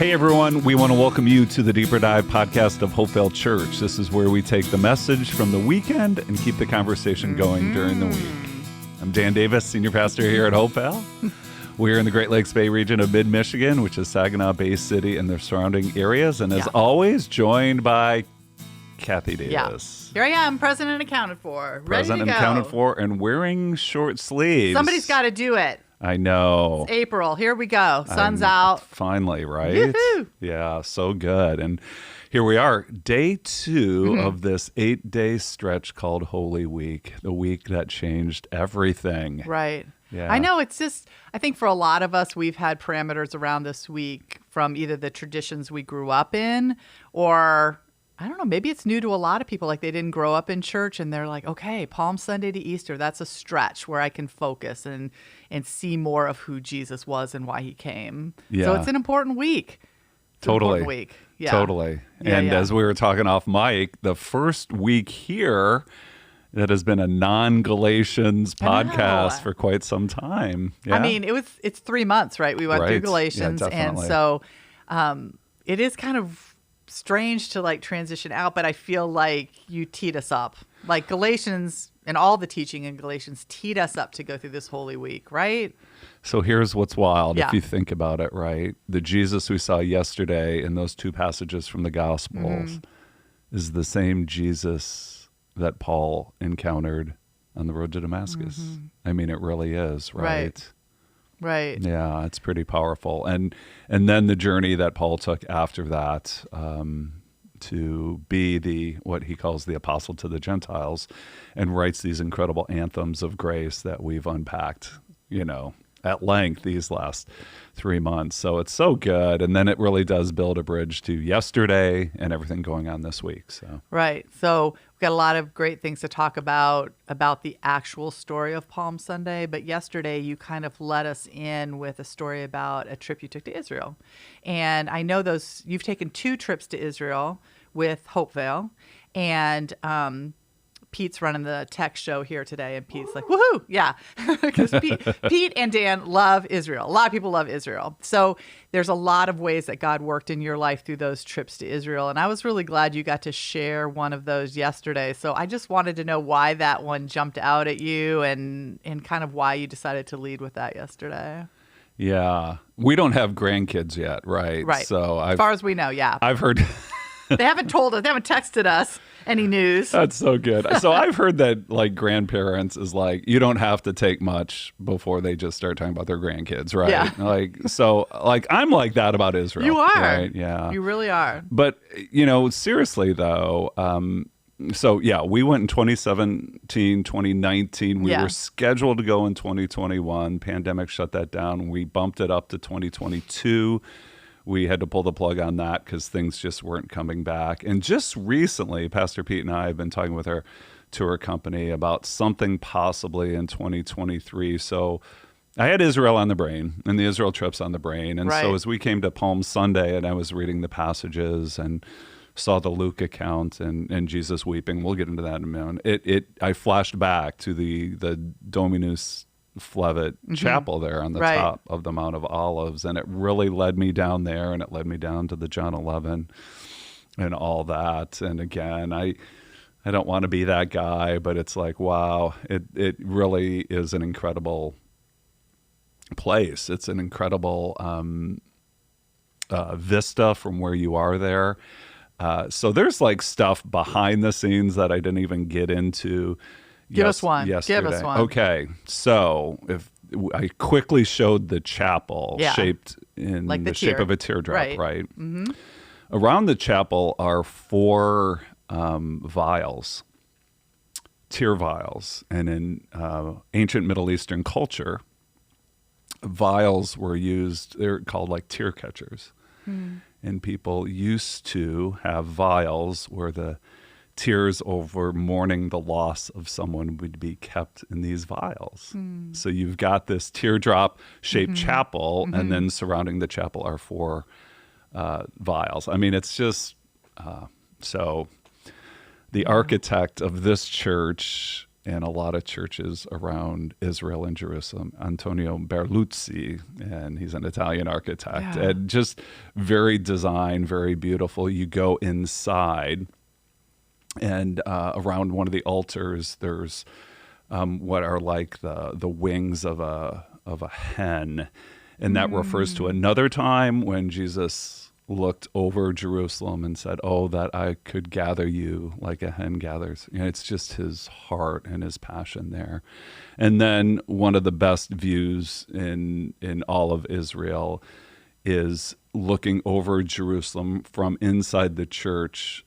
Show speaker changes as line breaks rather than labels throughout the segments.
Hey everyone, we want to welcome you to the Deeper Dive podcast of Hopevale Church. This is where we take the message from the weekend and keep the conversation going during the week. I'm Dan Davis, senior pastor here at Hopevale. We're in the Great Lakes Bay region of mid-Michigan, which is Saginaw Bay City and their surrounding areas, and as always, joined by Cathy Davis.
Here I am, present and accounted for, ready to go.
Accounted for and wearing short sleeves.
Somebody's got to do it.
I know.
It's April. Here we go. Sun's out.
Finally, right?
Yoo-hoo.
Yeah, so good. And here we are, day 2 of this 8-day stretch called Holy Week, the week that changed everything.
Right.
Yeah.
I know it's just, I think for a lot of us, we've had parameters around this week from either the traditions we grew up in or, I don't know, maybe it's new to a lot of people. Like they didn't grow up in church and they're like, okay, Palm Sunday to Easter, that's a stretch where I can focus and see more of who Jesus was and why he came.
Yeah.
So it's an important week.
Totally.
Important week. Yeah.
Totally.
Yeah,
and
yeah.
as we were talking off mic, the first week here that has been a non-Galatians podcast for quite some time. Yeah?
I mean, it's 3 months, right? We went through Galatians.
Yeah,
and
definitely.
so it is kind of strange to like transition out, but I feel like you teed us up. Like Galatians and all the teaching in Galatians teed us up to go through this Holy Week, right?
So here's what's wild,
Yeah.
if you think about it, right? The Jesus we saw yesterday in those 2 passages from the Gospels is the same Jesus that Paul encountered on the road to Damascus. I mean, it really is, right?
Right.
Yeah, it's pretty powerful. And then the journey that Paul took after that to be what he calls the apostle to the Gentiles and writes these incredible anthems of grace that we've unpacked, at length these last 3 months. So it's so good. And then it really does build a bridge to yesterday and everything going on this week. So
Right. So we've got a lot of great things to talk about the actual story of Palm Sunday. But yesterday you kind of let us in with a story about a trip you took to Israel. And I know you've taken 2 trips to Israel with Hopevale. And Pete's running the tech show here today, and Pete's like, woohoo, yeah. Because Pete and Dan love Israel. A lot of people love Israel. So there's a lot of ways that God worked in your life through those trips to Israel. And I was really glad you got to share one of those yesterday. So I just wanted to know why that one jumped out at you and kind of why you decided to lead with that yesterday.
yeah, we don't have grandkids yet, right?
Right.
So
as far as we know, yeah.
I've heard...
They haven't told us, they haven't texted us any news.
That's so good. So I've heard that like grandparents is like, you don't have to take much before they just start talking about their grandkids, right?
Yeah.
Like I'm like that about Israel.
You are.
Right? Yeah.
You really are.
But, seriously though, we went in 2017, 2019. We were scheduled to go in 2021. Pandemic shut that down. We bumped it up to 2022. We had to pull the plug on that because things just weren't coming back. And just recently, Pastor Pete and I have been talking with our tour company about something possibly in 2023. So I had Israel on the brain and the Israel trips on the brain. And so as we came to Palm Sunday and I was reading the passages and saw the Luke account and Jesus weeping, we'll get into that in a minute. I flashed back to the Dominus Flevit chapel there on the top of the Mount of Olives, and it really led me down there, and it led me down to the John 11 and all that. And again, I don't want to be that guy, but it's like, wow, it really is an incredible place. It's an incredible vista from where you are there. So there's like stuff behind the scenes that I didn't even get into.
Give us one.
Yesterday.
Give us one.
Okay, so if I quickly showed the chapel shaped in
like
the shape of a teardrop, right?
Mm-hmm.
Around the chapel are 4 vials, tear vials, and in ancient Middle Eastern culture, vials were used. They're called like tear catchers, and people used to have vials where the tears over mourning the loss of someone would be kept in these vials. So you've got this teardrop-shaped chapel, and then surrounding the chapel are 4 vials. I mean, it's just so the architect of this church and a lot of churches around Israel and Jerusalem. Antonio Berluzzi, and he's an Italian architect, and just very design, very beautiful. You go inside, and around one of the altars, there's what are like the wings of a hen, and that refers to another time when Jesus looked over Jerusalem and said, "Oh, that I could gather you like a hen gathers." You know, it's just his heart and his passion there. And then one of the best views in all of Israel is looking over Jerusalem from inside the church,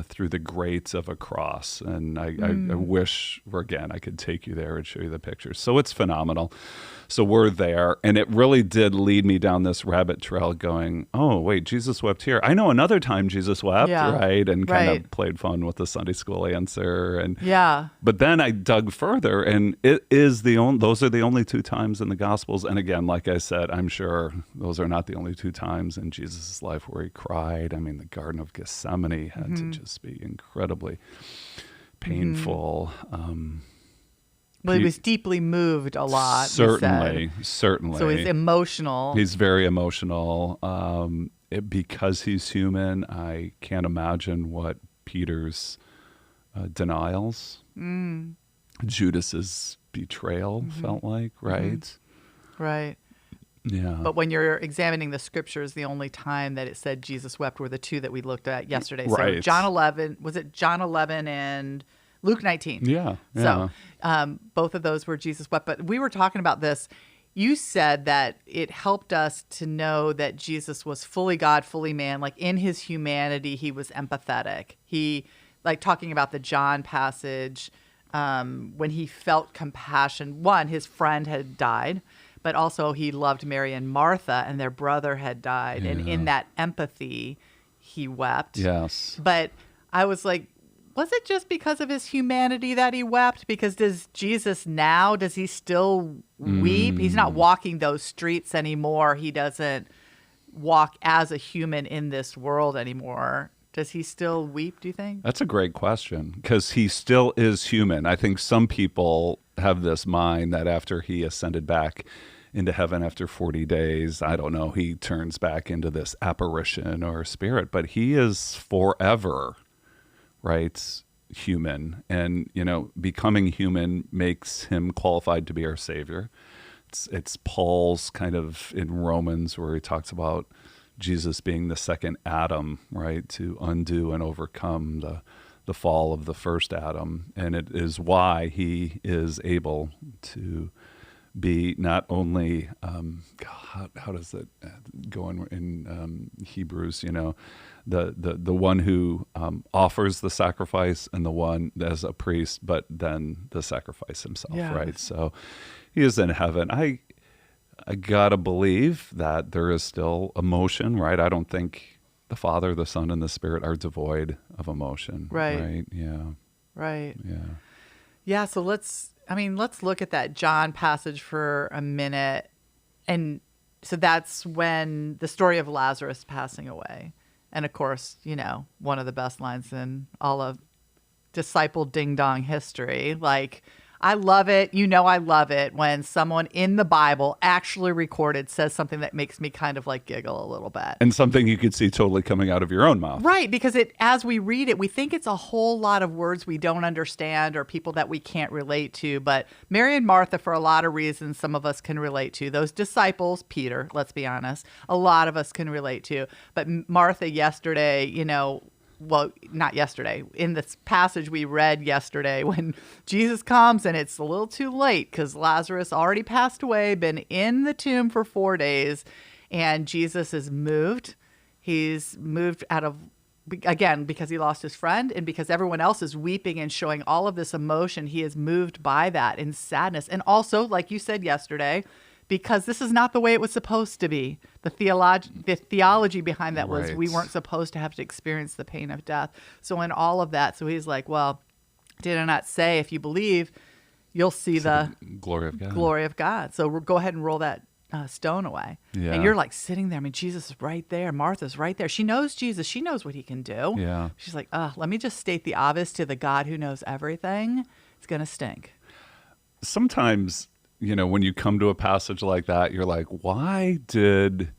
through the grates of a cross. And I wish, again, I could take you there and show you the pictures. So it's phenomenal. So we're there, and it really did lead me down this rabbit trail going, oh, wait, Jesus wept here. I know another time Jesus wept, right? And kind of played fun with the Sunday school answer. And but then I dug further, and it is those are the only two times in the Gospels. And again, like I said, I'm sure those are not the only two times in Jesus' life where he cried. I mean, the Garden of Gethsemane had to just be incredibly painful.
Well, he was deeply moved a lot.
Certainly.
So he's emotional.
He's very emotional. Because he's human, I can't imagine what Peter's denials, Judas's betrayal felt like, right?
Right.
Yeah.
But when you're examining the scriptures, the only time that it said Jesus wept were the two that we looked at yesterday.
Right.
So John 11, was it John 11 and Luke 19?
Yeah.
So both of those were Jesus wept. But we were talking about this. You said that it helped us to know that Jesus was fully God, fully man. Like in his humanity, he was empathetic. He, like talking about the John passage, when he felt compassion. One, his friend had died, but also he loved Mary and Martha, and their brother had died. Yeah. And in that empathy, he wept.
Yes.
But I was like, was it just because of his humanity that he wept? Because does Jesus now, does he still weep? He's not walking those streets anymore. He doesn't walk as a human in this world anymore. Does he still weep, do you think?
That's a great question, because he still is human. I think some people have this mind that after he ascended back into heaven after 40 days, I don't know, he turns back into this apparition or spirit, but he is forever, right, human. And, you know, becoming human makes him qualified to be our Savior. It's Paul's kind of in Romans where he talks about Jesus being the second Adam, right, to undo and overcome the fall of the first Adam. And it is why he is able to be not only, how does it go in Hebrews, you know, the one who offers the sacrifice and the one as a priest, but then the sacrifice himself, right? So he is in heaven. I gotta believe that there is still emotion, right? I don't think the Father, the Son, and the Spirit are devoid of emotion, right? Yeah.
Right.
Yeah.
Yeah, so let's look at that John passage for a minute. And so that's when the story of Lazarus passing away. And of course, you know, one of the best lines in all of disciple ding-dong history. Like, I love it. You know, I love it when someone in the Bible actually recorded says something that makes me kind of like giggle a little bit.
And something you could see totally coming out of your own mouth.
Right. Because as we read it, we think it's a whole lot of words we don't understand or people that we can't relate to. But Mary and Martha, for a lot of reasons, some of us can relate to. Those disciples, Peter, let's be honest, a lot of us can relate to. But Martha yesterday, you know, well, not yesterday, in this passage we read yesterday, when Jesus comes and it's a little too late because Lazarus already passed away, been in the tomb for 4 days, and Jesus is moved. He's moved out of, again, because he lost his friend and because everyone else is weeping and showing all of this emotion. He is moved by that in sadness. And also, like you said yesterday, because this is not the way it was supposed to be. The theology behind that was we weren't supposed to have to experience the pain of death. So in all of that, so he's like, well, did I not say if you believe, you'll see the
glory of God.
Glory of God. So go ahead and roll that stone away.
Yeah.
And you're like sitting there. I mean, Jesus is right there. Martha's right there. She knows Jesus. She knows what he can do.
Yeah.
She's like, let me just state the obvious to the God who knows everything. It's going to stink.
Sometimes, when you come to a passage like that, you're like, why did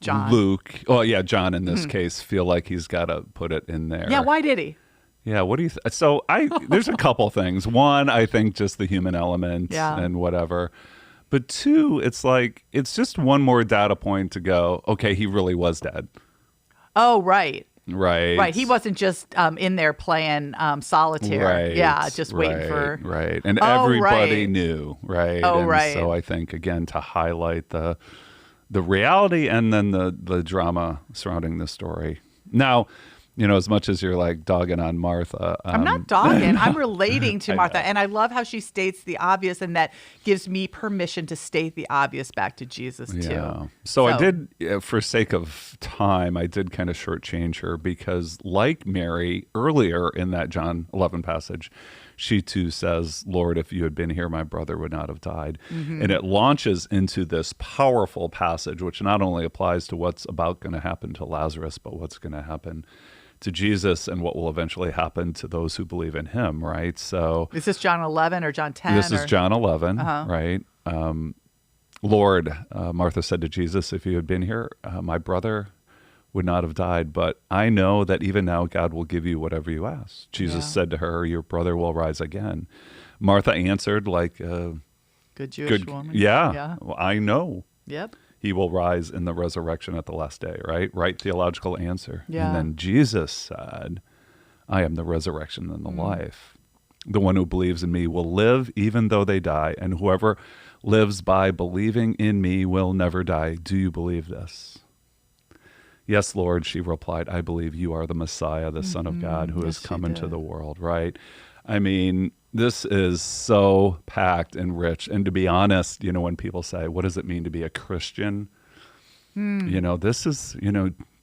John.
Luke, John in this case, feel like he's got to put it in there?
Yeah, why did he?
Yeah, what do you so there's a couple things. One, I think just the human element and whatever. But two, it's like it's just one more data point to go, okay, he really was dead.
Oh, right.
Right.
He wasn't just in there playing solitaire.
Right.
Yeah, just waiting for.
Right. And everybody
right.
knew. Right.
Oh,
and
right.
So I think, again, to highlight the reality and then the drama surrounding the story. Now, as much as you're like dogging on Martha.
I'm not dogging. I'm relating to Martha. And I love how she states the obvious, and that gives me permission to state the obvious back to Jesus, too.
So I did, for sake of time, I did kind of shortchange her because, like Mary, earlier in that John 11 passage, she too says, Lord, if you had been here, my brother would not have died. And it launches into this powerful passage, which not only applies to what's about going to happen to Lazarus, but what's going to happen to Jesus and what will eventually happen to those who believe in him, right? So
is this John 11 or John 10?
This is John 11, right? Lord, Martha said to Jesus, if you had been here, my brother would not have died, but I know that even now God will give you whatever you ask. Jesus said to her, your brother will rise again. Martha answered like a
good Jewish woman.
Yeah. Well, I know.
Yep.
He will rise in the resurrection at the last day, right? Right theological answer.
Yeah.
And then Jesus said, I am the resurrection and the life. The one who believes in me will live even though they die, and whoever lives by believing in me will never die. Do you believe this? Yes, Lord, she replied, I believe you are the Messiah, the Son of God, who has come into the world, right? I mean, this is so packed and rich. And to be honest, when people say, what does it mean to be a Christian? This is,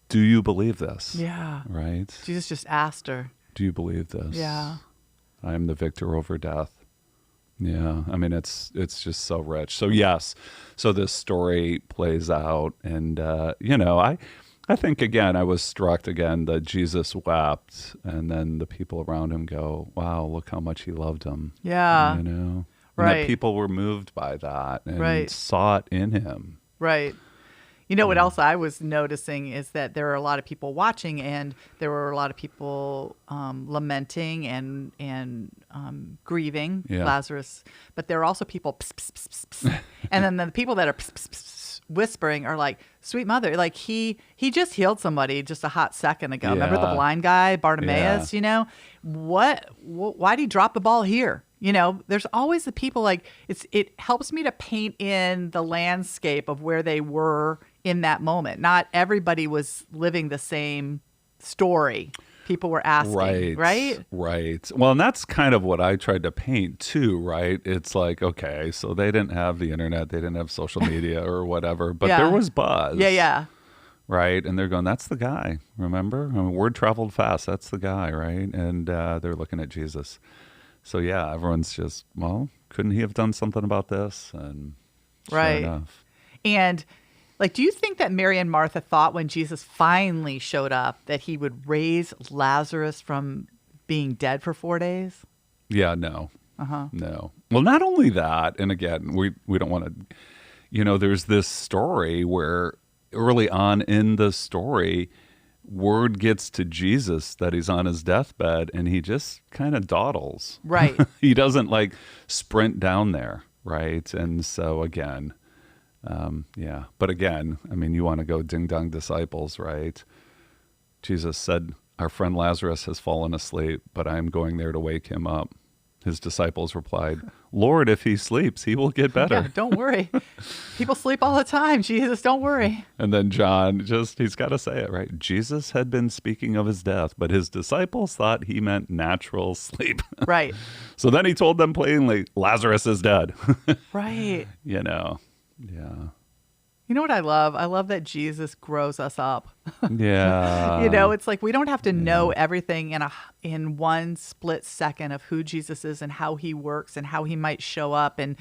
do you believe this?
Yeah.
Right?
Jesus just asked her.
Do you believe this?
Yeah. I
am the victor over death. Yeah. I mean, it's just so rich. So yes. So this story plays out and, I think, again, I was struck again that Jesus wept, and then the people around him go, wow, look how much he loved him.
Yeah.
Right. And that people were moved by that and saw it in him.
Right. What else I was noticing is that there are a lot of people watching, and there were a lot of people lamenting and grieving Lazarus. But there are also people, pss, pss, pss, pss, pss. And then the people that are pss, pss, pss, pss, whispering are like, sweet mother, like he just healed somebody just a hot second ago. Remember the blind guy, Bartimaeus, why'd he drop the ball here? There's always the people like it helps me to paint in the landscape of where they were in that moment. Not everybody was living the same story. People were asking, right?
Right. Well, and that's kind of what I tried to paint too, right? It's like, okay, so they didn't have the internet, they didn't have social media or whatever, but there was buzz.
Yeah.
Right. And they're going, that's the guy, remember? I mean, word traveled fast. That's the guy, right? And they're looking at Jesus. So yeah, everyone's just, well, couldn't he have done something about this? And sure enough.
And do you think that Mary and Martha thought when Jesus finally showed up that he would raise Lazarus from being dead for 4 days?
Yeah, no. No. Well, not only that, and again, we don't want to, there's this story where early on in the story, word gets to Jesus that he's on his deathbed, and he just kind of dawdles.
Right.
He doesn't sprint down there, right? And so again, but again, I mean, you want to go ding dong disciples, right? Jesus said, our friend Lazarus has fallen asleep, but I am going there to wake him up. His disciples replied, Lord, if he sleeps, he will get better.
Yeah, don't worry. People sleep all the time. Jesus, don't worry.
And then John, he's got to say it, right? Jesus had been speaking of his death, but his disciples thought he meant natural sleep.
Right.
So then he told them plainly, Lazarus is dead.
Right.
Yeah.
You know what I love? I love that Jesus grows us up.
Yeah.
It's like we don't have to know everything in one split second of who Jesus is and how he works and how he might show up. And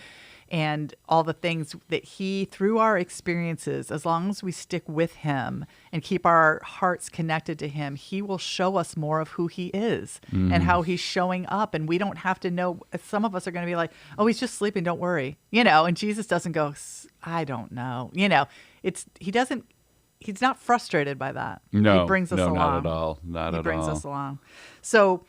and all the things that he, through our experiences, as long as we stick with him and keep our hearts connected to him, he will show us more of who he is and how he's showing up. And we don't have to know. Some of us are going to be like, oh, he's just sleeping, don't worry. And Jesus doesn't go, I don't know. He's not frustrated by that.
No,
he brings us along.
not at all. Not at all.
He brings us along. So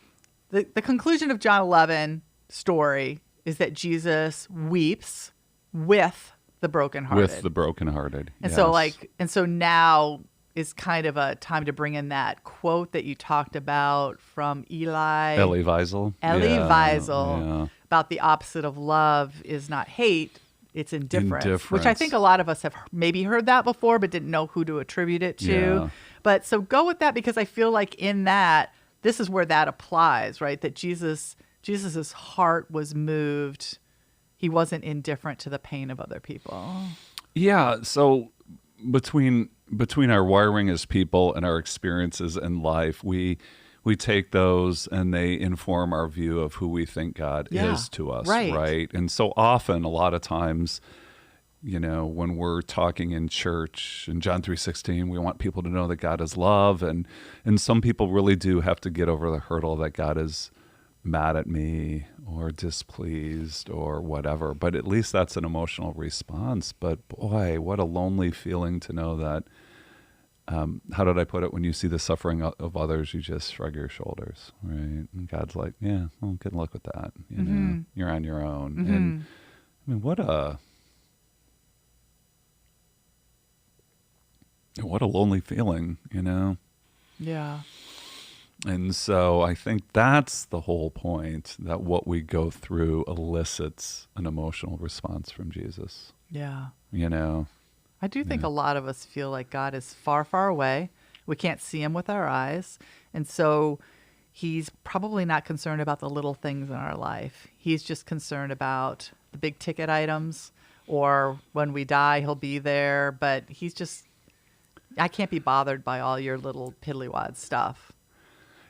the conclusion of John 11 story is that Jesus weeps with the brokenhearted.
With the brokenhearted.
And
yes.
so now is kind of a time to bring in that quote that you talked about from Elie Wiesel. About the opposite of love is not hate, it's indifference. Which I think a lot of us have maybe heard that before, but didn't know who to attribute it to.
Yeah.
But so go with that, because I feel like in that, this is where that applies, right? That Jesus's heart was moved. He wasn't indifferent to the pain of other people.
Yeah. So between our wiring as people and our experiences in life, we take those and they inform our view of who we think God is to us. Right. And so often, a lot of times, when we're talking in church in John 3:16, we want people to know that God is love. And some people really do have to get over the hurdle that God is mad at me or displeased or whatever. But at least that's an emotional response. But boy, what a lonely feeling to know that, how did I put it? When you see the suffering of others, you just shrug your shoulders, right? And God's like, yeah, well, good luck with that. You're on your own. And I mean, what a lonely feeling,
Yeah.
And so I think that's the whole point, that what we go through elicits an emotional response from Jesus.
Yeah.
I
do think a lot of us feel like God is far, far away. We can't see him with our eyes. And so he's probably not concerned about the little things in our life. He's just concerned about the big ticket items, or when we die, he'll be there. But I can't be bothered by all your little piddly-wad stuff.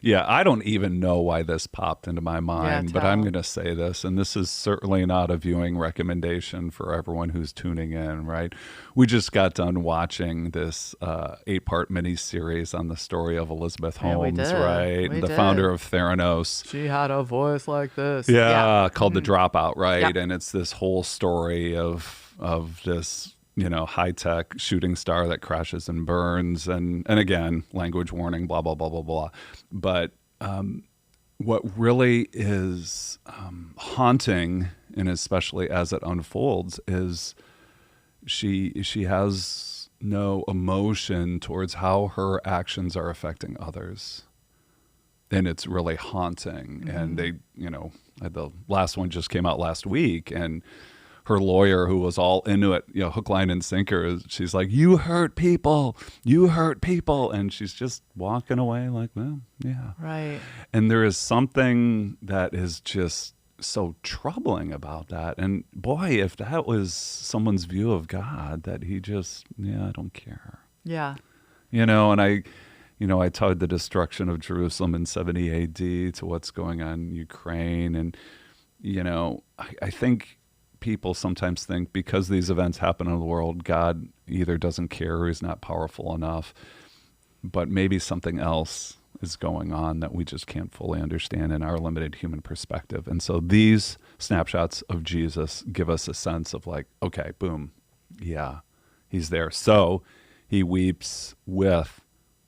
Yeah, I don't even know why this popped into my mind, but I'm going to say this, and this is certainly not a viewing recommendation for everyone who's tuning in, right? We just got done watching this 8-part miniseries on the story of Elizabeth Holmes, right? The founder of Theranos.
She had a voice like this.
Yeah. Called The Dropout, right? Yep. And it's this whole story of this high-tech shooting star that crashes and burns. And again, language warning, blah, blah, blah, blah, blah. But what really is haunting, and especially as it unfolds, is she has no emotion towards how her actions are affecting others. And it's really haunting. Mm-hmm. And they, the last one just came out last week, and her lawyer, who was all into it, hook, line, and sinker, she's like, you hurt people. And she's just walking away like, well, yeah.
Right.
And there is something that is just so troubling about that. And boy, if that was someone's view of God, that he just, I don't care.
Yeah.
And I tied the destruction of Jerusalem in 70 AD to what's going on in Ukraine. And, I think people sometimes think because these events happen in the world, God either doesn't care or he's not powerful enough, but maybe something else is going on that we just can't fully understand in our limited human perspective. And so these snapshots of Jesus give us a sense of like, okay, boom, yeah, he's there. So he weeps with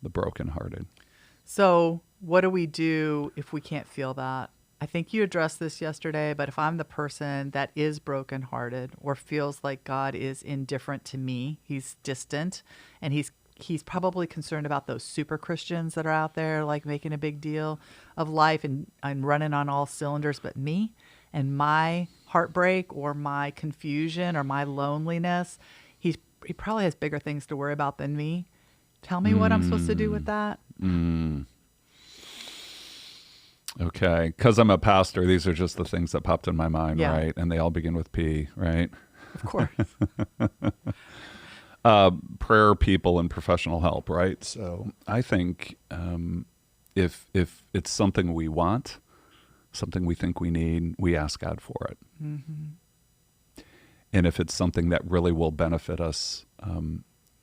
the brokenhearted.
So what do we do if we can't feel that? I think you addressed this yesterday, but if I'm the person that is brokenhearted or feels like God is indifferent to me, he's distant, and he's probably concerned about those super Christians that are out there, like making a big deal of life and running on all cylinders, but me and my heartbreak or my confusion or my loneliness, he probably has bigger things to worry about than me. Tell me what I'm supposed to do with that.
Okay, because I'm a pastor, these are just the things that popped in my mind, right? And they all begin with P, right?
Of course.
Prayer, people, and professional help, right? So I think if it's something we want, something we think we need, we ask God for it.
Mm-hmm.
and if it's something that really will benefit us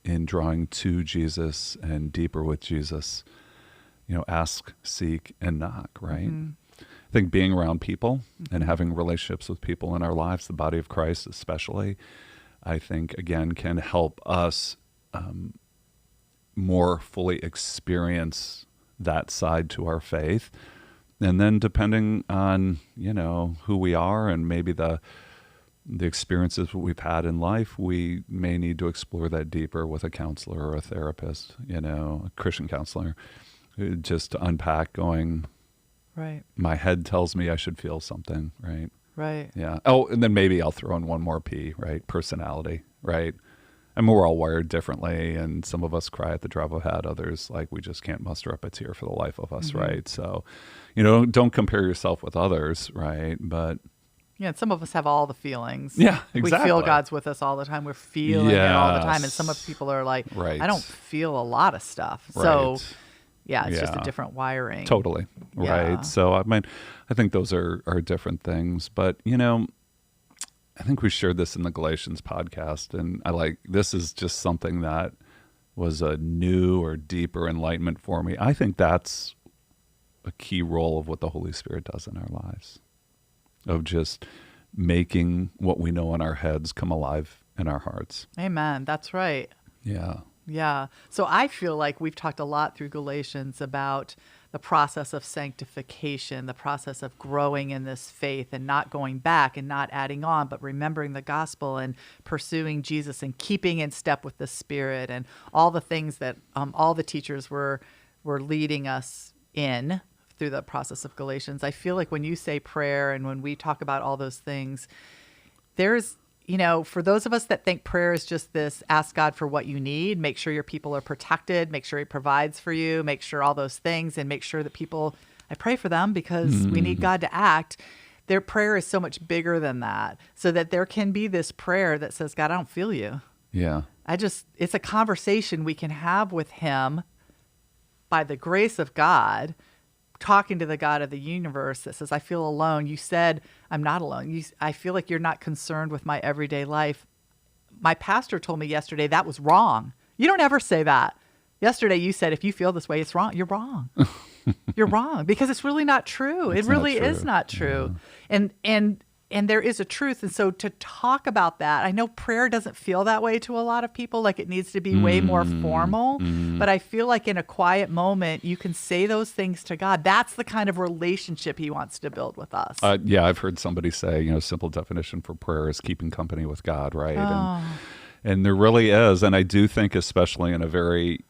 in drawing to Jesus and deeper with Jesus, ask, seek, and knock, right? Mm-hmm. I think being around people and having relationships with people in our lives, the body of Christ especially, I think, again, can help us more fully experience that side to our faith. And then depending on, who we are and maybe the experiences we've had in life, we may need to explore that deeper with a counselor or a therapist, a Christian counselor, just to unpack going,
right.
My head tells me I should feel something, right?
Right.
Yeah. Oh, and then maybe I'll throw in one more P, right? Personality, right? I mean, we're all wired differently, and some of us cry at the drop of a hat. Others, we just can't muster up a tear for the life of us, right? So, don't compare yourself with others, right? But
yeah, some of us have all the feelings.
Yeah, exactly.
We feel God's with us all the time. We're feeling it all the time. And some of people are like,
right.
I don't feel a lot of stuff.
Right.
So, yeah, it's just a different wiring.
Totally.
Yeah.
Right. So, I think those are different things. But, I think we shared this in the Galatians podcast. And this is just something that was a new or deeper enlightenment for me. I think that's a key role of what the Holy Spirit does in our lives. Of just making what we know in our heads come alive in our hearts.
Amen. That's right.
Yeah.
Yeah. So I feel like we've talked a lot through Galatians about the process of sanctification, the process of growing in this faith and not going back and not adding on, but remembering the gospel and pursuing Jesus and keeping in step with the Spirit and all the things that all the teachers were leading us in through the process of Galatians. I feel like when you say prayer and when we talk about all those things, there's, for those of us that think prayer is just this, ask God for what you need, make sure your people are protected, make sure he provides for you, make sure all those things, and make sure that people, I pray for them because we need God to act. Their prayer is so much bigger than that, so that there can be this prayer that says, God, I don't feel you.
Yeah.
It's a conversation we can have with him by the grace of God, talking to the God of the universe that says, I feel alone. You said, I'm not alone. I feel like you're not concerned with my everyday life. My pastor told me yesterday that was wrong. You don't ever say that. Yesterday you said, if you feel this way, it's wrong. You're wrong. You're wrong because it's really not true. It really is not true. Yeah. And there is a truth. And so to talk about that, I know prayer doesn't feel that way to a lot of people, like it needs to be way more formal. But I feel like in a quiet moment, you can say those things to God. That's the kind of relationship he wants to build with us.
Yeah, I've heard somebody say, simple definition for prayer is keeping company with God, right?
Oh.
And there really is. And I do think, especially in a very,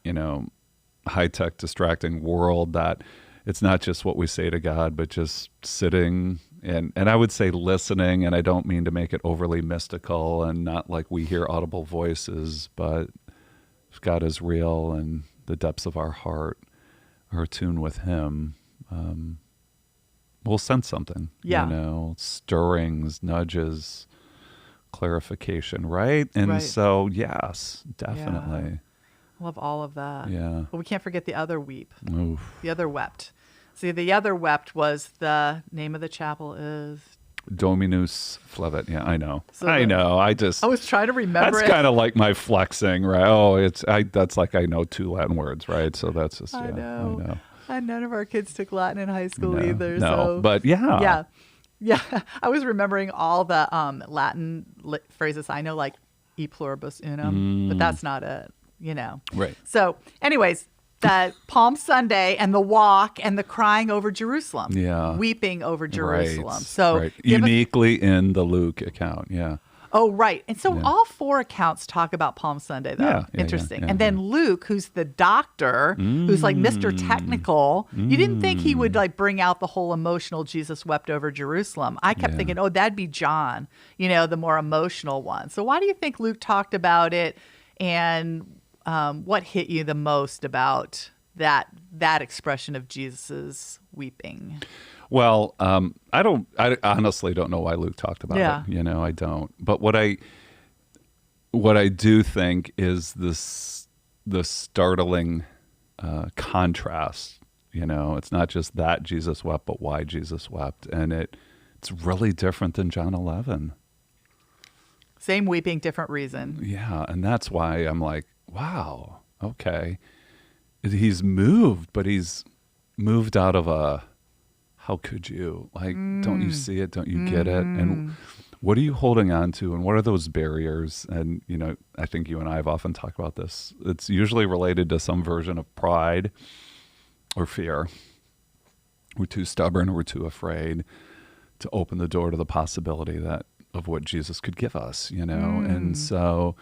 high-tech, distracting world, that it's not just what we say to God, but just sitting and I would say listening, and I don't mean to make it overly mystical and not like we hear audible voices, but if God is real and the depths of our heart are attuned with him, we'll sense something.
Yeah.
Stirrings, nudges, clarification, right? And so, yes, definitely.
Yeah. I love all of that.
Yeah.
But we can't forget the other weep.
Oof.
The other wept. See, the other wept was the name of the chapel is
Dominus Flevit. Yeah, I know.
So
I know. I
was trying to remember.
That's kind of like my flexing, right? Oh, that's like I know 2 Latin words, right? So that's just
I know. And none of our kids took Latin in high school either.
No,
so.
But yeah.
Yeah. I was remembering all the Latin phrases I know, like e pluribus unum, but that's not it,
Right.
So, anyways. The Palm Sunday and the walk and the crying over Jerusalem.
Yeah.
Weeping over Jerusalem.
Right.
So
uniquely in the Luke account. Yeah.
Oh, right. And so all 4 accounts talk about Palm Sunday, though.
Yeah,
Interesting.
Yeah,
and then Luke, who's the doctor, who's like Mr. Technical, you didn't think he would like bring out the whole emotional Jesus wept over Jerusalem. I kept thinking, oh, that'd be John, the more emotional one. So why do you think Luke talked about it? And what hit you the most about that expression of Jesus's weeping?
Well, I honestly don't know why Luke talked about it. I don't. But what I do think is the startling contrast. It's not just that Jesus wept, but why Jesus wept, and it's really different than John 11.
It's Same weeping, different reason.
Yeah, and that's why I'm like, wow, okay. He's moved, but he's moved out of a, how could you? Like, don't you see it? Don't you get it? And what are you holding on to? And what are those barriers? And, I think you and I have often talked about this. It's usually related to some version of pride or fear. We're too stubborn, we're too afraid to open the door to the possibility of what Jesus could give us, And so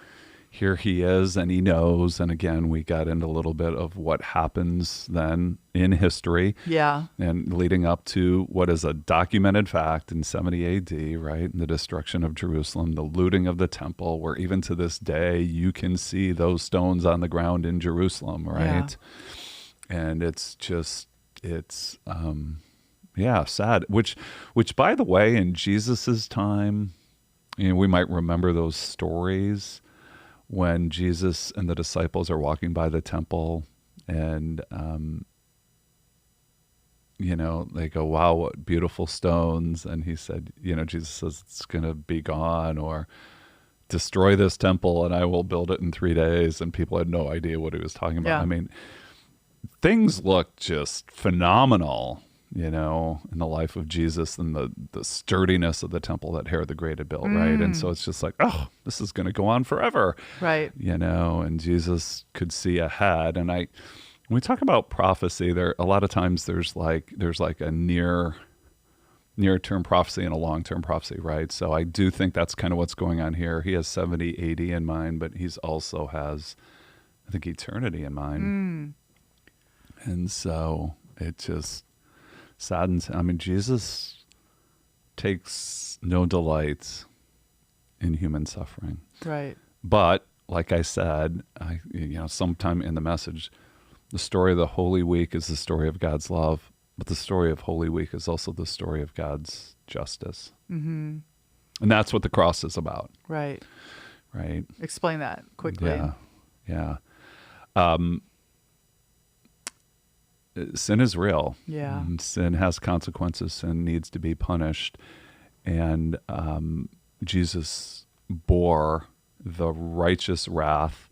here he is, and he knows. And again, we got into a little bit of what happens then in history.
Yeah.
And leading up to what is a documented fact in 70 AD, right? And the destruction of Jerusalem, the looting of the temple, where even to this day, you can see those stones on the ground in Jerusalem, right? Yeah. And it's just, sad. Which by the way, in Jesus's time, we might remember those stories when Jesus and the disciples are walking by the temple, and they go, wow, what beautiful stones. And he said, Jesus says, it's going to be gone, or destroy this temple and I will build it in 3 days. And people had no idea what he was talking about.
Yeah.
I mean, things look just phenomenal, in the life of Jesus, and the sturdiness of the temple that Herod the Great had built, right? And so it's just like, oh, this is going to go on forever,
right?
And Jesus could see ahead. And when we talk about prophecy, a lot of times there's like a near-term prophecy and a long-term prophecy, right? So I do think that's kind of what's going on here. He has 70 AD in mind, but he's also has, I think, eternity in mind. And so it just saddens. I mean, Jesus takes no delight in human suffering.
Right.
But like I said, sometime in the message, the story of the Holy Week is the story of God's love, but the story of Holy Week is also the story of God's justice. Mm-hmm. And that's what the cross is about.
Right.
Right.
Explain that quickly.
Yeah. Sin is real.
Yeah.
Sin has consequences. Sin needs to be punished. And Jesus bore the righteous wrath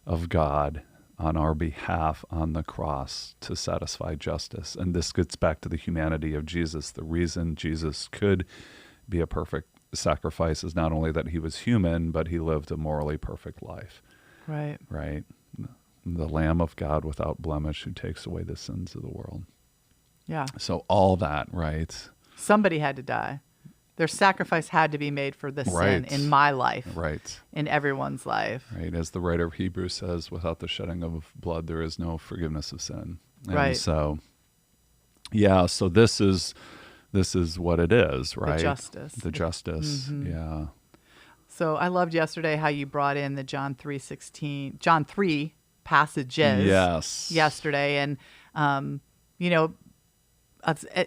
of God on our behalf on the cross to satisfy justice. And this gets back to the humanity of Jesus. The reason Jesus could be a perfect sacrifice is not only that he was human, but he lived a morally perfect life.
Right.
Right. The Lamb of God without blemish who takes away the sins of the world.
Yeah.
So all that, right?
Somebody had to die. Their sacrifice had to be made for this sin in my life.
Right.
In everyone's life.
Right. As the writer of Hebrews says, without the shedding of blood, there is no forgiveness of sin. And
right.
So, so this is what it is, right? The justice. Mm-hmm. Yeah.
So I loved yesterday how you brought in the John 3 passages yesterday. And,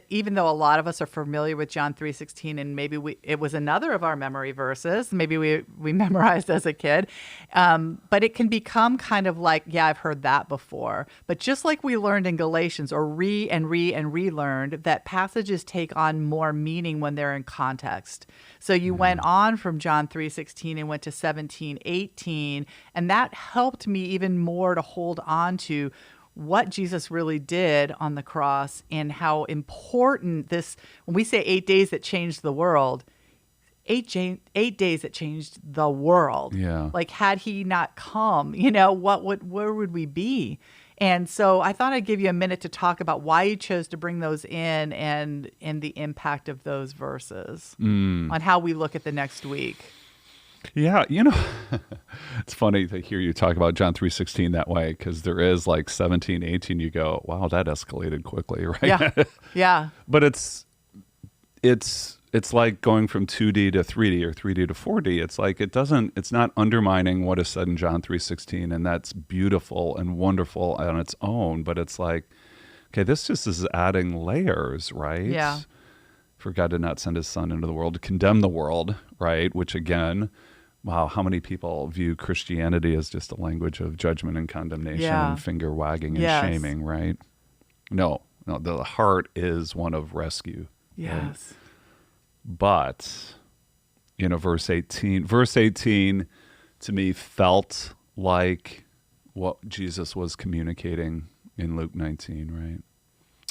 even though a lot of us are familiar with John 3:16, and maybe it was another of our memory verses, maybe we memorized as a kid, but it can become kind of like, I've heard that before. But just like we learned in Galatians, or relearned, that passages take on more meaning when they're in context. So you went on from John 3:16 and went to 17:18, and that helped me even more to hold on to what Jesus really did on the cross, and how important this, when we say 8 days that changed the world, 8 days that changed the world.
Yeah.
Like, had he not come, where would we be? And so I thought I'd give you a minute to talk about why you chose to bring those in, and the impact of those verses on how we look at the next week.
Yeah, it's funny to hear you talk about John 3:16 that way, because there is like 17, 18, you go, wow, that escalated quickly, right?
Yeah, yeah.
But it's like going from 2D to 3D or 3D to 4D. It's like it's not undermining what is said in John 3:16, and that's beautiful and wonderful on its own, but it's like, okay, this just is adding layers, right?
Yeah.
For God did not send his son into the world to condemn the world, right? Which again, wow, how many people view Christianity as just a language of judgment and condemnation and finger wagging and shaming, right? No, the heart is one of rescue.
Yes.
Right? But, verse 18. Verse 18 to me felt like what Jesus was communicating in Luke 19, right?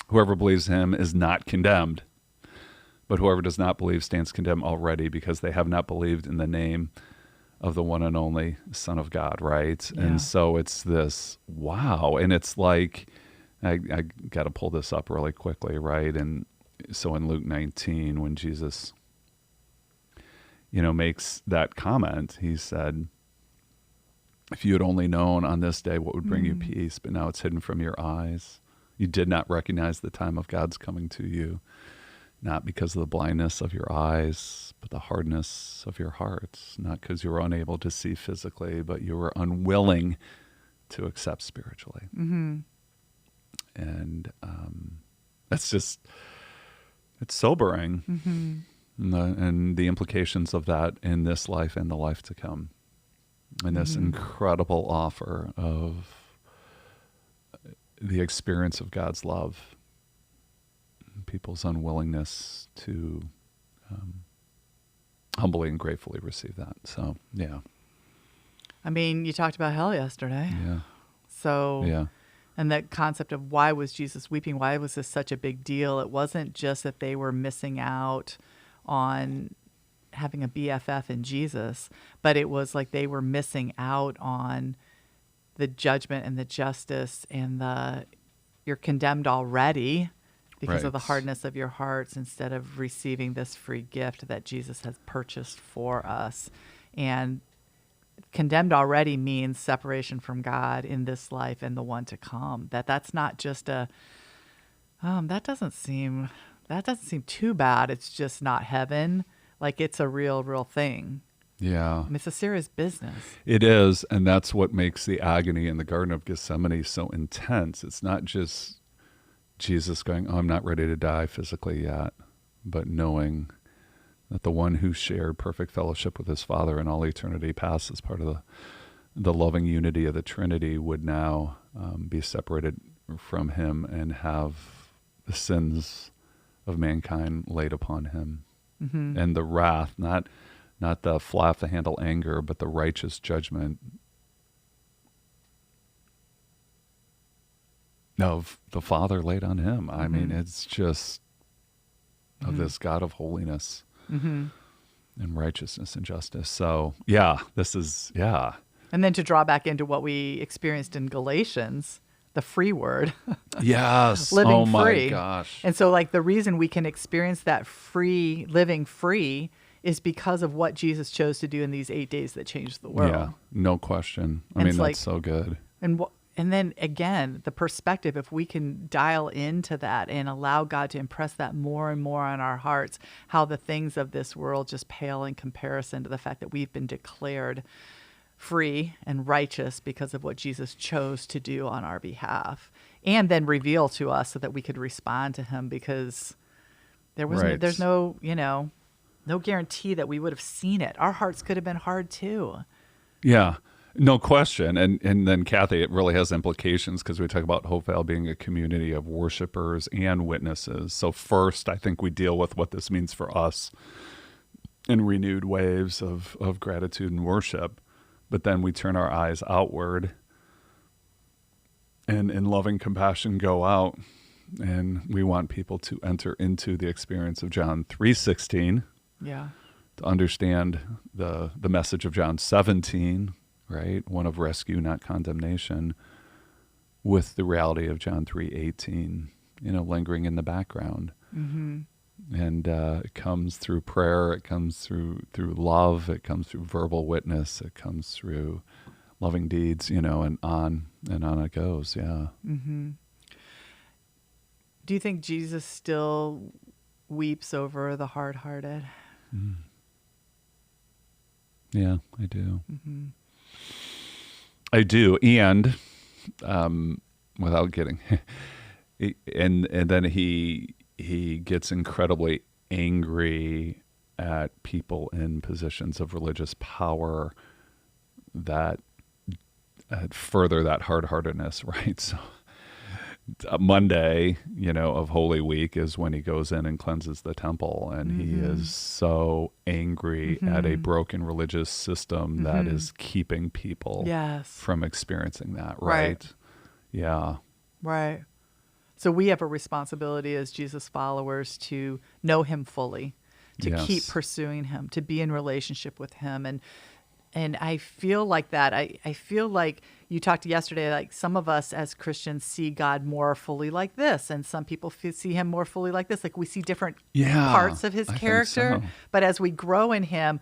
Whoever believes him is not condemned, but whoever does not believe stands condemned already because they have not believed in the name of the one and only Son of God, right?
Yeah.
And so it's this, wow. And it's like, I got to pull this up really quickly, right? And so in Luke 19, when Jesus, makes that comment, he said, if you had only known on this day what would bring you peace, but now it's hidden from your eyes. You did not recognize the time of God's coming to you, not because of the blindness of your eyes, but the hardness of your hearts, not because you were unable to see physically, but you were unwilling to accept spiritually.
Mm-hmm.
And that's just, it's sobering.
Mm-hmm.
And the implications of that in this life and the life to come. And this incredible offer of the experience of God's love, people's unwillingness to humbly and gratefully receive that. So, yeah.
I mean, you talked about hell yesterday.
Yeah.
So,
yeah.
And that concept of why was Jesus weeping? Why was this such a big deal? It wasn't just that they were missing out on having a BFF in Jesus, but it was like they were missing out on the judgment and the justice and you're condemned already because of the hardness of your hearts instead of receiving this free gift that Jesus has purchased for us. And condemned already means separation from God in this life and the one to come. That's not just that doesn't seem too bad. It's just not heaven. Like it's a real thing.
Yeah.
And it's a serious business.
It is. And that's what makes the agony in the Garden of Gethsemane so intense. It's not just Jesus going, I'm not ready to die physically yet, but knowing that the one who shared perfect fellowship with his Father in all eternity past as part of the loving unity of the Trinity would now be separated from him and have the sins of mankind laid upon him. Mm-hmm. And the wrath, not the fly off the handle anger, but the righteous judgment of the Father laid on him. I mean, it's just of this God of holiness and righteousness and justice. So, yeah, this is, yeah.
And then to draw back into what we experienced in Galatians, the free word.
Yes.
Living
oh my
free.
gosh.
And so like the reason we can experience that free, living free is because of what Jesus chose to do in these 8 days that changed the world.
Yeah, no question. I mean, that's so good.
And then again, the perspective, if we can dial into that and allow God to impress that more and more on our hearts, how the things of this world just pale in comparison to the fact that we've been declared free and righteous because of what Jesus chose to do on our behalf, and then reveal to us so that we could respond to him, because there's no guarantee that we would have seen it. Our hearts could have been hard too.
Yeah, no question. And then Cathy, it really has implications because we talk about Hopevale being a community of worshipers and witnesses. So first, I think we deal with what this means for us in renewed waves of gratitude and worship. But then we turn our eyes outward and in loving compassion go out. And we want people to enter into the experience of John 3:16.
Yeah.
To understand the message of John 17, right? One of rescue, not condemnation, with the reality of John 3:18, lingering in the background. Mm-hmm. And it comes through prayer, it comes through love, it comes through verbal witness, it comes through loving deeds, and on it goes, yeah.
Mm-hmm. Do you think Jesus still weeps over the hard-hearted?
Mm. Yeah, I do.
Mm-hmm.
I do, and without getting, and then he gets incredibly angry at people in positions of religious power that further that hard-heartedness, right? So Monday, of Holy Week is when he goes in and cleanses the temple, and he is so angry at a broken religious system that is keeping people from experiencing that, right? Yeah.
Right. So we have a responsibility as Jesus followers to know him fully, to keep pursuing him, to be in relationship with him. And I feel like that. I feel like you talked yesterday, like some of us as Christians see God more fully like this, and some people see him more fully like this. Like we see different parts of his character. But as we grow in him,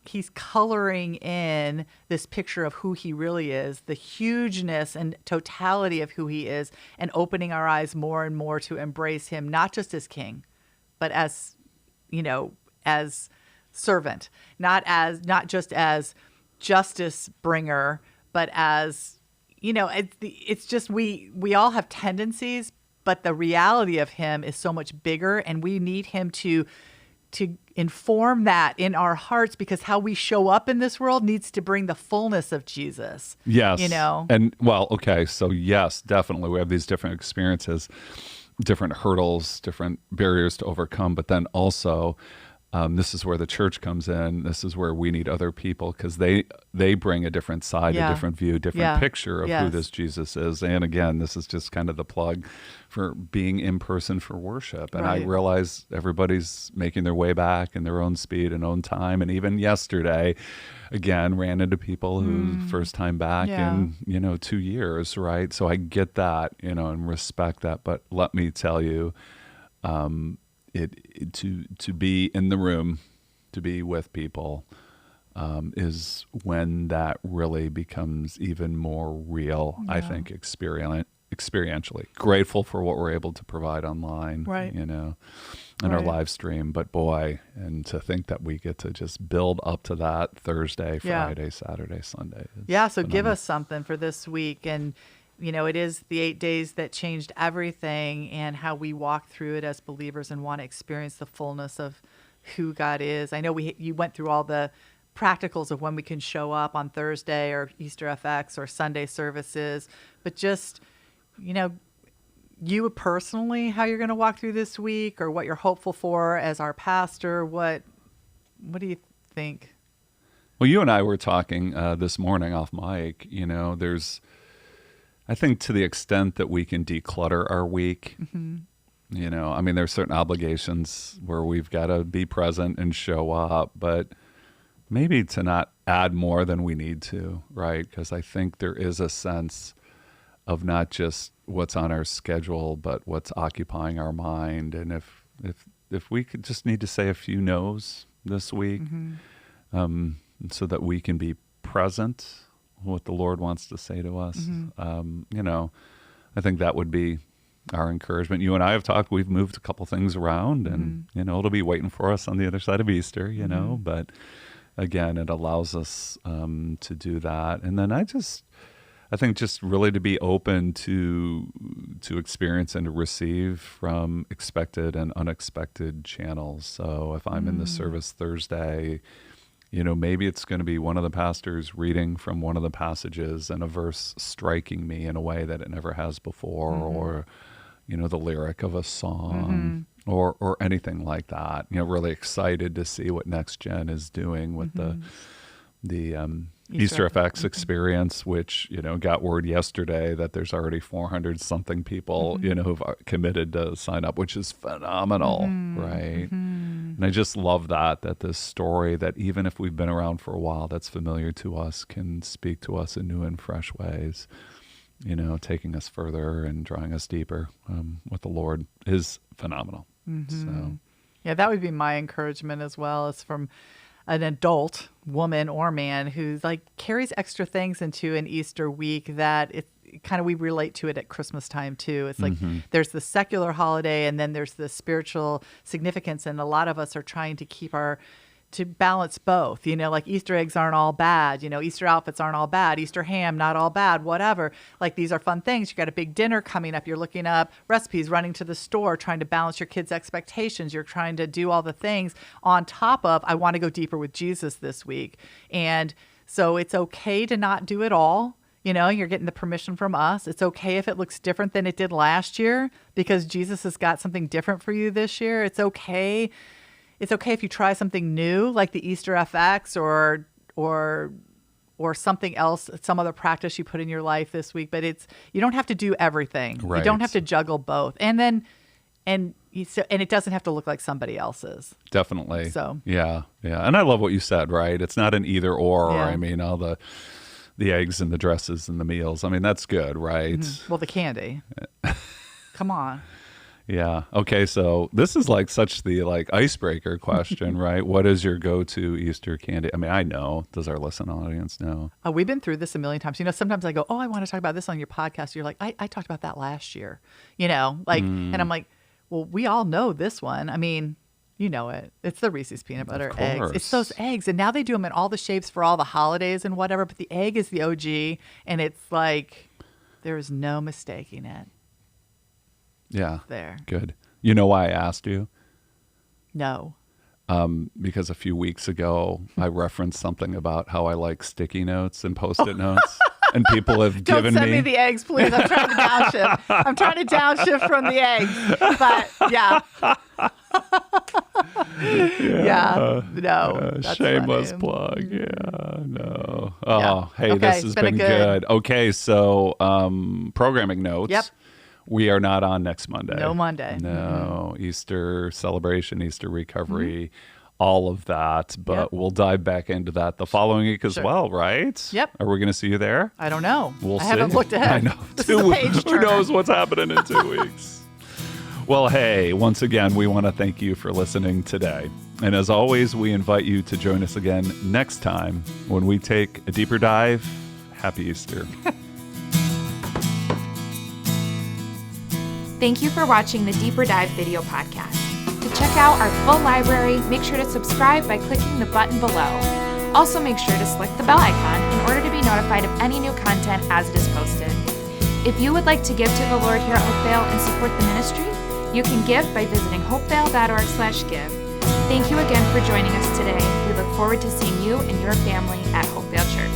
he's coloring in this picture of who he really is, the hugeness and totality of who he is, and opening our eyes more and more to embrace him, not just as king, but as, as servant, not just as justice bringer, but as, it's just, we all have tendencies, but the reality of him is so much bigger, and we need him to inform that in our hearts, because how we show up in this world needs to bring the fullness of Jesus.
Yes. And okay. So yes, definitely. We have these different experiences, different hurdles, different barriers to overcome, but then also, this is where the church comes in. This is where we need other people, because they bring a different side, a different view, different picture of who this Jesus is. And again, this is just kind of the plug for being in person for worship. And I realize everybody's making their way back in their own speed and own time. And even yesterday, again, ran into people who first time back in 2 years, right? So I get that, and respect that. But let me tell you, to be in the room, to be with people, is when that really becomes even more real. I think experientially. Grateful for what we're able to provide online, and our live stream. But boy, and to think that we get to just build up to that Thursday, Friday, Saturday, Sunday. So phenomenal.
Give us something for this week. And it is the 8 days that changed everything, and how we walk through it as believers and want to experience the fullness of who God is. I know you went through all the practicals of when we can show up on Thursday or Easter FX or Sunday services, but just, you personally, how you're going to walk through this week, or what you're hopeful for as our pastor. What do you think?
Well, you and I were talking this morning off mic, I think to the extent that we can declutter our week, there's certain obligations where we've got to be present and show up, but maybe to not add more than we need to, right? Because I think there is a sense of not just what's on our schedule, but what's occupying our mind. And if we could just need to say a few no's this week, so that we can be present, what the Lord wants to say to us. I think that would be our encouragement. You and I have talked, we've moved a couple things around, and, it'll be waiting for us on the other side of Easter, but again, it allows us to do that. And then I think just really to be open to experience and to receive from expected and unexpected channels. So if I'm in the service Thursday, maybe it's going to be one of the pastors reading from one of the passages and a verse striking me in a way that it never has before, or, the lyric of a song, or anything like that. Really excited to see what Next Gen is doing with the Easter FX experience, which, got word yesterday that there's already 400 something people, who've committed to sign up, which is phenomenal, right? And I just love that this story, that even if we've been around for a while, that's familiar to us, can speak to us in new and fresh ways, taking us further and drawing us deeper with the Lord is phenomenal. So,
yeah, that would be my encouragement as well, as from an adult woman or man who's carries extra things into an Easter week, that it kind of, we relate to it at Christmas time too. It's like there's the secular holiday, and then there's the spiritual significance. And a lot of us are trying to to balance both, Easter eggs aren't all bad, Easter outfits aren't all bad, Easter ham, not all bad, whatever. These are fun things. You got a big dinner coming up. You're looking up recipes, running to the store, trying to balance your kids' expectations. You're trying to do all the things on top of, I want to go deeper with Jesus this week. And so it's okay to not do it all. You're getting the permission from us. It's okay if it looks different than it did last year because Jesus has got something different for you this year. It's okay. It's okay if you try something new like the Easter FX or something else, some other practice you put in your life this week. But you don't have to do everything. Right. You don't have to juggle both. And it doesn't have to look like somebody else's.
Definitely.
So
yeah. And I love what you said. Right? It's not an either or. Yeah. I mean, all the eggs and the dresses and the meals. I mean, that's good, right?
Mm-hmm. Well, the candy. Come on.
Yeah. Okay. So this is like such the icebreaker question, right? What is your go-to Easter candy? I mean, I know. Does our listening audience know?
We've been through this a million times. Sometimes I go, I want to talk about this on your podcast. You're like, I talked about that last year, and I'm like, well, we all know this one. I mean, you know it. It's the Reese's peanut butter eggs. It's those eggs. And now they do them in all the shapes for all the holidays and whatever. But the egg is the OG. And it's like, there is no mistaking it.
Yeah.
There.
Good. You know why I asked you?
No.
Because a few weeks ago, I referenced something about how I like sticky notes and Post-it notes. And people have given me...
Don't send me the eggs, please. I'm trying to downshift. I'm trying to downshift from the eggs. But, yeah. No. That's
shameless
funny.
Plug. Yeah, no. Oh, hey, okay, this has been good. Okay, so programming notes.
Yep.
We are not on next Monday.
No Monday.
No. Mm-hmm. Easter celebration, Easter recovery, all of that. But we'll dive back into that the following week as well, right?
Yep.
Are we going to see you there?
I don't know.
We'll see.
I haven't looked ahead.
I know. Who knows what's happening in 2 weeks? Well, hey, once again, we want to thank you for listening today. And as always, we invite you to join us again next time when we take a deeper dive. Happy Easter.
Thank you for watching the Deeper Dive video podcast. To check out our full library, make sure to subscribe by clicking the button below. Also, make sure to select the bell icon in order to be notified of any new content as it is posted. If you would like to give to the Lord here at Hopevale and support the ministry, you can give by visiting hopevale.org/give. Thank you again for joining us today. We look forward to seeing you and your family at Hopevale Church.